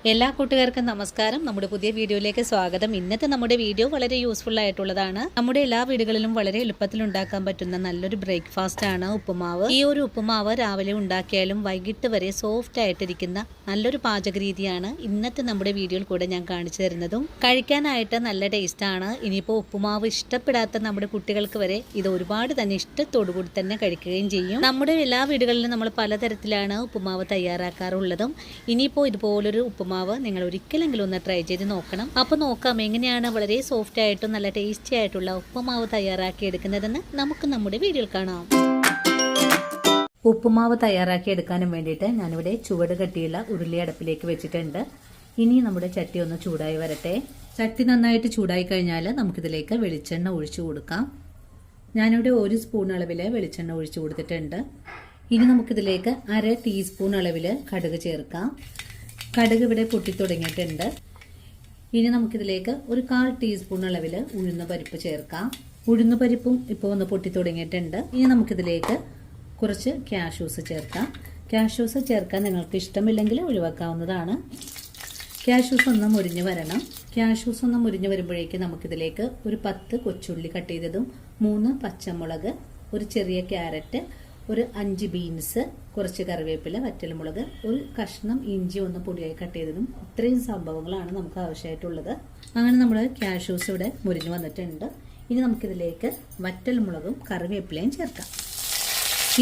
എല്ലാ കൂട്ടുകാർക്കും നമസ്കാരം. നമ്മുടെ പുതിയ വീഡിയോയിലേക്ക് സ്വാഗതം. ഇന്നത്തെ നമ്മുടെ വീഡിയോ വളരെ യൂസ്ഫുൾ ആയിട്ടുള്ളതാണ്. നമ്മുടെ എല്ലാ വീടുകളിലും വളരെ എളുപ്പത്തിൽ ഉണ്ടാക്കാൻ പറ്റുന്ന നല്ലൊരു ബ്രേക്ക്ഫാസ്റ്റ് ആണ് ഉപ്പുമാവ്. ഈ ഒരു ഉപ്പുമാവ് രാവിലെ ഉണ്ടാക്കിയാലും വൈകിട്ട് വരെ സോഫ്റ്റ് ആയിട്ടിരിക്കുന്ന നല്ലൊരു പാചക രീതിയാണ് ഇന്നത്തെ നമ്മുടെ വീഡിയോയിൽ കൂടെ ഞാൻ കാണിച്ചു തരുന്നതും. കഴിക്കാനായിട്ട് നല്ല ടേസ്റ്റ് ആണ്. ഇനിയിപ്പോൾ ഉപ്പുമാവ് ഇഷ്ടപ്പെടാത്ത നമ്മുടെ കുട്ടികൾക്ക് വരെ ഇത് ഒരുപാട് തന്നെ ഇഷ്ടത്തോടു കൂടി തന്നെ കഴിക്കുകയും ചെയ്യും. നമ്മുടെ എല്ലാ വീടുകളിലും നമ്മൾ പലതരത്തിലാണ് ഉപ്പുമാവ് തയ്യാറാക്കാറുള്ളതും. ഇനിയിപ്പോൾ ഇതുപോലൊരു ഉപ്പുമാവ് നിങ്ങൾ ഒരിക്കലെങ്കിലും ഒന്ന് ട്രൈ ചെയ്ത് നോക്കണം. അപ്പോൾ നോക്കാം എങ്ങനെയാണ് വളരെ സോഫ്റ്റ് ആയിട്ടും നല്ല ടേസ്റ്റി ആയിട്ടുള്ള ഉപ്പുമാവ് തയ്യാറാക്കി എടുക്കുന്നതെന്ന് നമുക്ക് നമ്മുടെ വീഡിയോയിൽ കാണാം. ഉപ്പുമാവ് തയ്യാറാക്കി എടുക്കാനും വേണ്ടിയിട്ട് ഞാനിവിടെ ചുവട് കട്ടിയുള്ള ഉരുളി അടുപ്പിലേക്ക് വെച്ചിട്ടുണ്ട്. ഇനി നമ്മുടെ ചട്ടി ഒന്ന് ചൂടായി വരട്ടെ. ചട്ടി നന്നായിട്ട് ചൂടായി കഴിഞ്ഞാൽ നമുക്കിതിലേക്ക് വെളിച്ചെണ്ണ ഒഴിച്ചു കൊടുക്കാം. ഞാനിവിടെ 1 സ്പൂൺ അളവിൽ വെളിച്ചെണ്ണ ഒഴിച്ചു കൊടുത്തിട്ടുണ്ട്. ഇനി നമുക്കിതിലേക്ക് 1/2 ടീസ്പൂൺ അളവിൽ കടുക് ചേർക്കാം. കടുക് ഇവിടെ പൊട്ടി തുടങ്ങിയിട്ടുണ്ട്. ഇനി നമുക്കിതിലേക്ക് 1/4 ടീസ്പൂൺ അളവിൽ ഉഴുന്ന പരിപ്പ് ചേർക്കാം. ഉഴുന്ന പരിപ്പും ഇപ്പോൾ ഒന്ന് പൊട്ടി തുടങ്ങിയിട്ടുണ്ട്. ഇനി നമുക്കിതിലേക്ക് കുറച്ച് കാഷ്യൂസ് ചേർക്കാം. കാഷ്യൂസ് ചേർക്കാൻ നിങ്ങൾക്ക് ഇഷ്ടമില്ലെങ്കിൽ ഒഴിവാക്കാവുന്നതാണ്. കാഷ്യൂസ് ഒന്ന് മുരിഞ്ഞ് വരണം. കാഷ്യൂസ് ഒന്ന് മുരിഞ്ഞ് വരുമ്പോഴേക്ക് നമുക്കിതിലേക്ക് ഒരു 10 കൊച്ചുള്ളി കട്ട് ചെയ്തതും 3 പച്ചമുളക്, ഒരു ചെറിയ ക്യാരറ്റ്, ഒരു 5 ബീൻസ്, കുറച്ച് കറിവേപ്പില, വറ്റൽമുളക്, ഒരു കഷ്ണം ഇഞ്ചി ഒന്ന് പൊടിയായി കട്ട് ചെയ്തതും ഇത്രയും സംഭവങ്ങളാണ് നമുക്ക് ആവശ്യമായിട്ടുള്ളത്. അങ്ങനെ നമ്മൾ കാഷ്യൂസ് ഇവിടെ മുരിഞ്ഞു വന്നിട്ടുണ്ട്. ഇനി നമുക്കിതിലേക്ക് വറ്റൽമുളകും കറിവേപ്പിലയും ചേർക്കാം.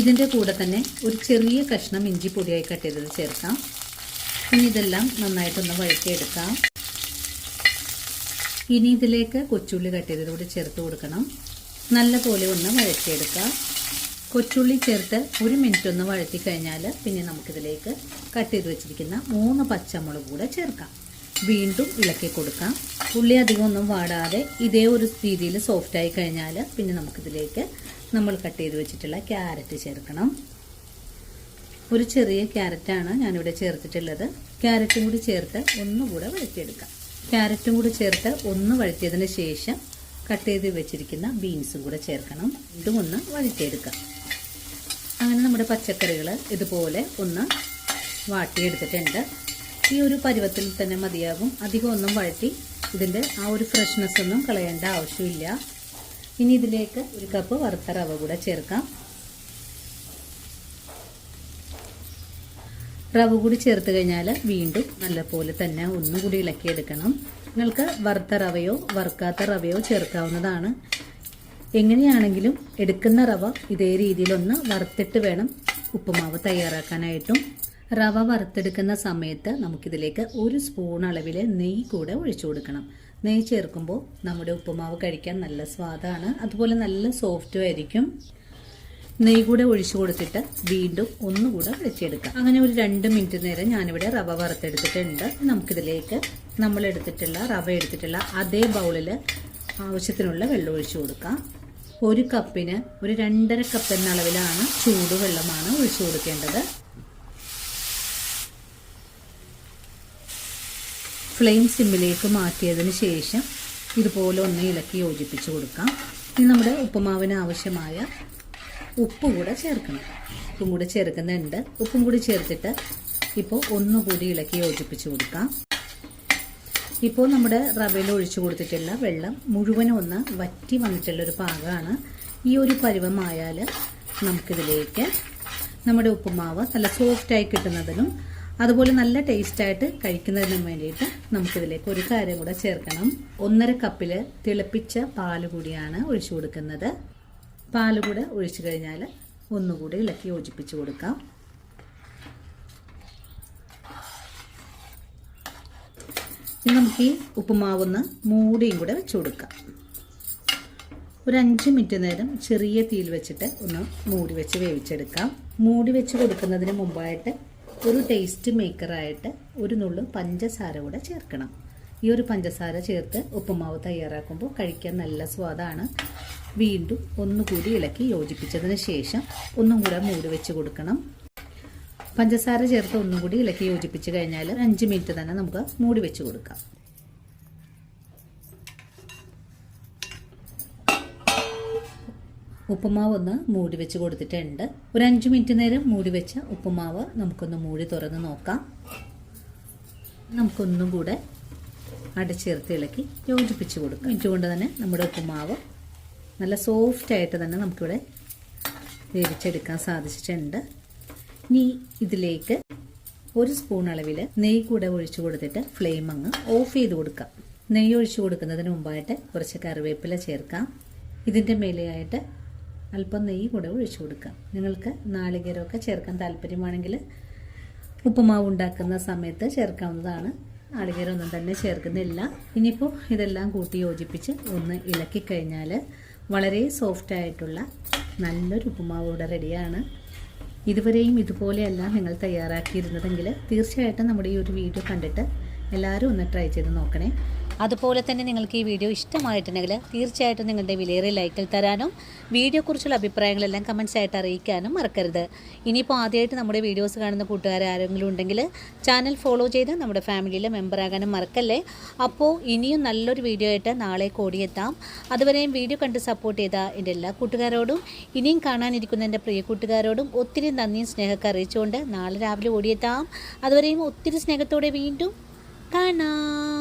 ഇതിൻ്റെ കൂടെ തന്നെ ഒരു ചെറിയ കഷ്ണം ഇഞ്ചി പൊടിയായി കട്ട് ചെയ്തത് ചേർക്കാം. ഇനി ഇതെല്ലാം നന്നായിട്ടൊന്ന് വഴറ്റിയെടുക്കാം. ഇനി ഇതിലേക്ക് കൊച്ചുള്ളി കട്ട് ചെയ്തത് കൂടി ചേർത്ത് കൊടുക്കണം. നല്ല പോലെ ഒന്ന് വഴറ്റിയെടുക്കാം. കൊച്ചുള്ളി ചേർത്ത് 1 മിനിറ്റ് ഒന്ന് വഴറ്റി കഴിഞ്ഞാൽ പിന്നെ നമുക്കിതിലേക്ക് കട്ട് ചെയ്ത് വെച്ചിരിക്കുന്ന 3 പച്ചമുളക് കൂടെ ചേർക്കാം. വീണ്ടും ഇളക്കി കൊടുക്കാം. ഉള്ളി അധികം ഒന്നും വാടാതെ ഇതേ ഒരു രീതിയിൽ സോഫ്റ്റായി കഴിഞ്ഞാൽ പിന്നെ നമുക്കിതിലേക്ക് നമ്മൾ കട്ട് ചെയ്ത് വെച്ചിട്ടുള്ള ക്യാരറ്റ് ചേർക്കണം. ഒരു ചെറിയ ക്യാരറ്റാണ് ഞാനിവിടെ ചേർത്തിട്ടുള്ളത്. ക്യാരറ്റും കൂടി ചേർത്ത് ഒന്നുകൂടെ വഴറ്റിയെടുക്കാം. ക്യാരറ്റും കൂടി ചേർത്ത് ഒന്ന് വഴറ്റിയതിന് ശേഷം കട്ട് ചെയ്ത് വെച്ചിരിക്കുന്ന ബീൻസും കൂടെ ചേർക്കണം. ഇതും ഒന്ന് വഴറ്റിയെടുക്കാം. അങ്ങനെ നമ്മുടെ പച്ചക്കറികൾ ഇതുപോലെ ഒന്ന് വാട്ടിയെടുത്തിട്ടുണ്ട്. ഈ ഒരു പരുവത്തിൽ തന്നെ മതിയാകും. അധികം ഒന്നും വഴറ്റി ഇതിൻ്റെ ആ ഒരു ഫ്രഷ്നെസ് ഒന്നും കളയേണ്ട ആവശ്യമില്ല. ഇനി ഇതിലേക്ക് 1 കപ്പ് വറുത്ത റവ കൂടെ ചേർക്കാം. റവ കൂടി ചേർത്ത് കഴിഞ്ഞാൽ വീണ്ടും നല്ലപോലെ തന്നെ ഒന്നുകൂടി ഇളക്കിയെടുക്കണം. നിങ്ങൾക്ക് വറുത്ത റവയോ വറുക്കാത്ത റവയോ ചേർക്കാവുന്നതാണ്. എങ്ങനെയാണെങ്കിലും എടുക്കുന്ന റവ ഇതേ രീതിയിലൊന്ന് വറുത്തിട്ട് വേണം ഉപ്പുമാവ് തയ്യാറാക്കാനായിട്ടും. റവ വറുത്തെടുക്കുന്ന സമയത്ത് നമുക്കിതിലേക്ക് 1 സ്പൂൺ അളവിൽ നെയ്യ് കൂടെ ഒഴിച്ചു കൊടുക്കണം. നെയ്യ് ചേർക്കുമ്പോൾ നമ്മുടെ ഉപ്പുമാവ് കഴിക്കാൻ നല്ല സ്വാദാണ്, അതുപോലെ നല്ല സോഫ്റ്റും ആയിരിക്കും. നെയ്യ് കൂടെ ഒഴിച്ചു കൊടുത്തിട്ട് വീണ്ടും ഒന്നുകൂടെ വഴറ്റിയെടുക്കാം. അങ്ങനെ ഒരു 2 മിനിറ്റ് നേരം ഞാനിവിടെ റവ വറുത്തെടുത്തിട്ടുണ്ട്. നമുക്കിതിലേക്ക് നമ്മൾ റവ എടുത്തിട്ടുള്ള അതേ ബൗളിൽ ആവശ്യത്തിനുള്ള വെള്ളം ഒഴിച്ചു കൊടുക്കാം. 1 കപ്പിന് ഒരു 2.5 കപ്പ് എന്ന അളവിലാണ് ചൂടുവെള്ളമാണ് ഒഴിച്ചു കൊടുക്കേണ്ടത്. ഫ്ലെയിം സിമ്മിലേക്ക് മാറ്റിയതിന് ശേഷം ഇതുപോലെ ഒന്ന് ഇളക്കി യോജിപ്പിച്ച് കൊടുക്കാം. ഇനി നമ്മുടെ ഉപ്പുമാവിന് ആവശ്യമായ ഉപ്പ് കൂടെ ചേർക്കണം. ഉപ്പും കൂടി ചേർക്കുന്നുണ്ട്. ഉപ്പും കൂടി ചേർത്തിട്ട് ഇപ്പോൾ ഒന്നുകൂടി ഇളക്കി യോജിപ്പിച്ച് കൊടുക്കാം. ഇപ്പോൾ നമ്മുടെ റവയിൽ ഒഴിച്ചു കൊടുത്തിട്ടുള്ള വെള്ളം മുഴുവനും ഒന്ന് വറ്റി വന്നിട്ടുള്ളൊരു പാകമാണ്. ഈ ഒരു പരുവമായാൽ നമുക്കിതിലേക്ക് നമ്മുടെ ഉപ്പുമാവ് നല്ല സോഫ്റ്റായി കിട്ടുന്നതിനും അതുപോലെ നല്ല ടേസ്റ്റായിട്ട് കഴിക്കുന്നതിനും വേണ്ടിയിട്ട് നമുക്കിതിലേക്ക് ഒരു കാര്യം കൂടെ ചേർക്കണം. 1.5 കപ്പിൽ തിളപ്പിച്ച പാല് കൂടിയാണ് ഒഴിച്ചു കൊടുക്കുന്നത്. പാല് കൂടെ ഒഴിച്ചു കഴിഞ്ഞാൽ ഒന്നുകൂടി ഇളക്കി യോജിപ്പിച്ച് കൊടുക്കാം. ഇനി നമുക്ക് ഈ ഉപ്പുമാവൊന്ന് മൂടിയും കൂടെ വെച്ച് കൊടുക്കാം. ഒരു 5 മിനിറ്റ് നേരം ചെറിയ തീയിൽ വെച്ചിട്ട് ഒന്ന് മൂടി വെച്ച് വേവിച്ചെടുക്കാം. മൂടി വെച്ച് കൊടുക്കുന്നതിന് മുമ്പായിട്ട് ഒരു ടേസ്റ്റ് മേക്കറായിട്ട് ഒരു നുള്ളു പഞ്ചസാര കൂടെ ചേർക്കണം. ഈ ഒരു പഞ്ചസാര ചേർത്ത് ഉപ്പുമാവ് തയ്യാറാക്കുമ്പോൾ കഴിക്കാൻ നല്ല സ്വാദാണ്. വീണ്ടും ഒന്നുകൂടി ഇളക്കി യോജിപ്പിച്ചതിന് ശേഷം ഒന്നും കൂടെ മൂടി വെച്ച് കൊടുക്കണം. പഞ്ചസാര ചേർത്ത് ഒന്നുകൂടി ഇളക്കി യോജിപ്പിച്ച് കഴിഞ്ഞാൽ 5 മിനിറ്റ് തന്നെ നമുക്ക് മൂടി വെച്ച് കൊടുക്കാം. ഉപ്പുമാവ് ഒന്ന് മൂടി വെച്ച് കൊടുത്തിട്ടുണ്ട്. ഒരു 5 മിനിറ്റ് നേരം മൂടി വെച്ച ഉപ്പുമാവ് നമുക്കൊന്ന് മൂടി തുറന്ന് നോക്കാം. നമുക്കൊന്നും കൂടെ അടച്ചേർത്ത് ഇളക്കി യോജിപ്പിച്ച് കൊടുക്കാം. ഇതുകൊണ്ട് തന്നെ നമ്മുടെ ഉപ്പുമാവ് നല്ല സോഫ്റ്റായിട്ട് തന്നെ നമുക്കിവിടെ വേവിച്ചെടുക്കാൻ സാധിച്ചിട്ടുണ്ട്. ഇനി ഇതിലേക്ക് 1 സ്പൂൺ അളവിൽ നെയ്യ് കൂടെ ഒഴിച്ചു കൊടുത്തിട്ട് ഫ്ലെയിം അങ്ങ് ഓഫ് ചെയ്ത് കൊടുക്കാം. നെയ്യ് ഒഴിച്ചു കൊടുക്കുന്നതിന് മുമ്പായിട്ട് കുറച്ച് കറിവേപ്പില ചേർക്കാം. ഇതിൻ്റെ മേലെയായിട്ട് അല്പം നെയ്യ് കൂടെ ഒഴിച്ചു കൊടുക്കാം. നിങ്ങൾക്ക് നാളികേരമൊക്കെ ചേർക്കാൻ താല്പര്യമാണെങ്കിൽ ഉപ്പുമാവ് ഉണ്ടാക്കുന്ന സമയത്ത് ചേർക്കാവുന്നതാണ്. നാളികേരമൊന്നും തന്നെ ചേർക്കുന്നില്ല. ഇനിയിപ്പോൾ ഇതെല്ലാം കൂട്ടി യോജിപ്പിച്ച് ഒന്ന് ഇളക്കി കഴിഞ്ഞാൽ വളരെ സോഫ്റ്റായിട്ടുള്ള നല്ലൊരു ഉപ്പുമാവ് ഇവിടെ റെഡിയാണ്. ഇതുവരെയും ഇതുപോലെയല്ല നിങ്ങൾ തയ്യാറാക്കിയിരുന്നതെങ്കിൽ തീർച്ചയായിട്ടും നമ്മുടെ ഈ ഒരു വീഡിയോ കണ്ടിട്ട് എല്ലാവരും ഒന്ന് ട്രൈ ചെയ്ത് നോക്കണേ. അതുപോലെ തന്നെ നിങ്ങൾക്ക് ഈ വീഡിയോ ഇഷ്ടമായിട്ടുണ്ടെങ്കിൽ തീർച്ചയായിട്ടും നിങ്ങളുടെ വിലയേറിയ ലൈക്കിൽ തരാനും വീഡിയോയെക്കുറിച്ചുള്ള അഭിപ്രായങ്ങളെല്ലാം കമൻസ് ആയിട്ട് അറിയിക്കാനും മറക്കരുത്. ഇനിയിപ്പോൾ ആദ്യമായിട്ട് നമ്മുടെ വീഡിയോസ് കാണുന്ന കൂട്ടുകാർ ആരെങ്കിലും ഉണ്ടെങ്കിൽ ചാനൽ ഫോളോ ചെയ്ത് നമ്മുടെ ഫാമിലിയിലെ മെമ്പറാകാനും മറക്കല്ലേ. അപ്പോൾ ഇനിയും നല്ലൊരു വീഡിയോ ആയിട്ട് നാളെ ഓടിയെത്താം. അതുവരെയും വീഡിയോ കണ്ട് സപ്പോർട്ട് ചെയ്ത എൻ്റെ എല്ലാ കൂട്ടുകാരോടും ഇനിയും കാണാനിരിക്കുന്ന എൻ്റെ പ്രിയ കൂട്ടുകാരോടും ഒത്തിരി നന്ദിയും സ്നേഹമൊക്കെ അറിയിച്ചുകൊണ്ട് നാളെ രാവിലെ ഓടിയെത്താം. അതുവരെയും ഒത്തിരി സ്നേഹത്തോടെ വീണ്ടും കാണാം.